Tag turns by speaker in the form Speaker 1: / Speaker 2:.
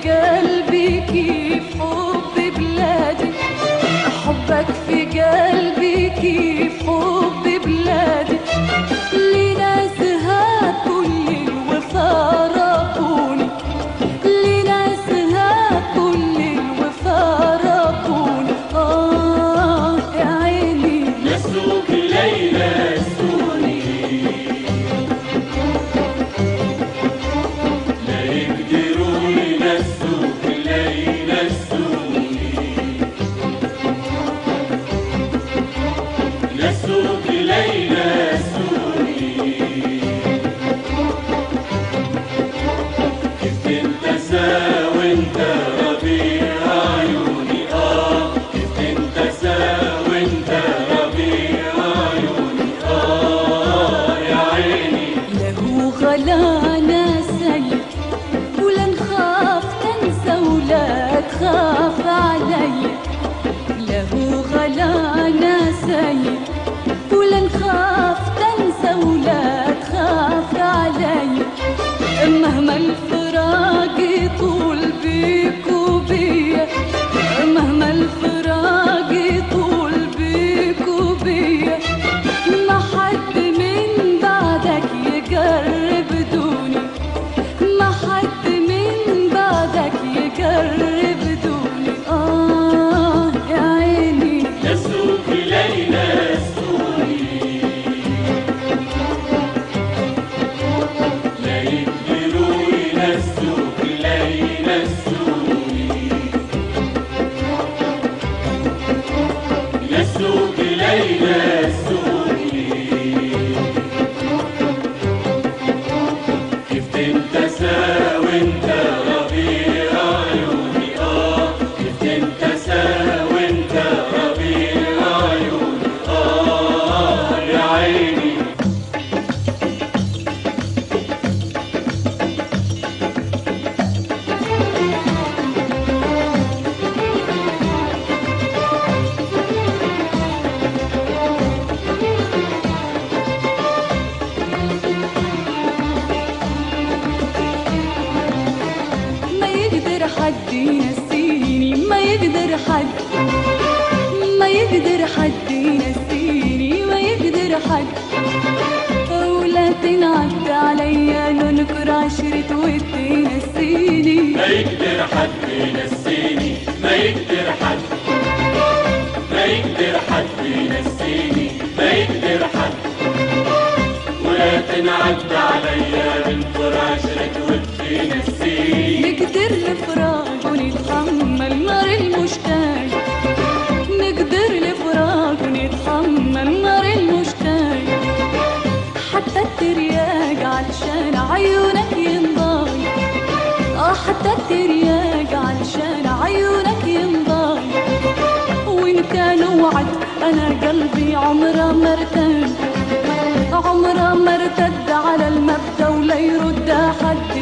Speaker 1: قلبي كيف حب بلادي، حبك في قلبي كيف حب بلادي. لناسها كل الوفا ربوني، لناسها كل الوفا ربوني. يا عيني
Speaker 2: نسوك ليلى سوني، لا يقدروا ينسوك ليلى سوني، نسوك ليلى سوني. كيف تنتسى وانت ربيع عيوني، كيف تنتسى وانت ربيع عيوني. يا عيني
Speaker 1: له غلانا سيد، ولا نخاف تنسى ولا تخاف علي. له غلانا سيد، ولا نخاف تنسى ولا تخاف علي. مهما الفراق يطول بيك وبيا، مهما الفراق يطول بيك وبيا. ما حد من بعدك يقرب دوني، ما حد من بعدك يقرب دوني. يا عيني
Speaker 2: نسوك ليلى سوني، لا يقدروا ينسوك ليلى سوني، نسوك ليلى سوني. كيف تنتسى وانت ربيع عيوني، كيف تنتسى وانت ربيع عيوني. يا عيني
Speaker 1: ما يقدر حد ينسيني، ما يقدر حد، ما يقدر حد ينسيني، ما يقدر حد. ولا تنعد عليا ننكر عشرة وتنسيني.
Speaker 2: ما يقدر حد ينسيني، ما يقدر حد، ما يقدر حد ينسيني، ما يقدر حد. ولا تنعد عليا بنطر عشرة وتنسيني.
Speaker 1: نقدر لفراق ونتحمل نار المشتاق، نقدر لفراق ونتحمل نار المشتاق. حتى الترياق علشان عيونك ينضاي، حتى الترياق علشان عيونك ينضاي. وإن كان وعد أنا قلبي عمره ما ارتد، عمره ما ارتد على المبدأ ولا يرد حد.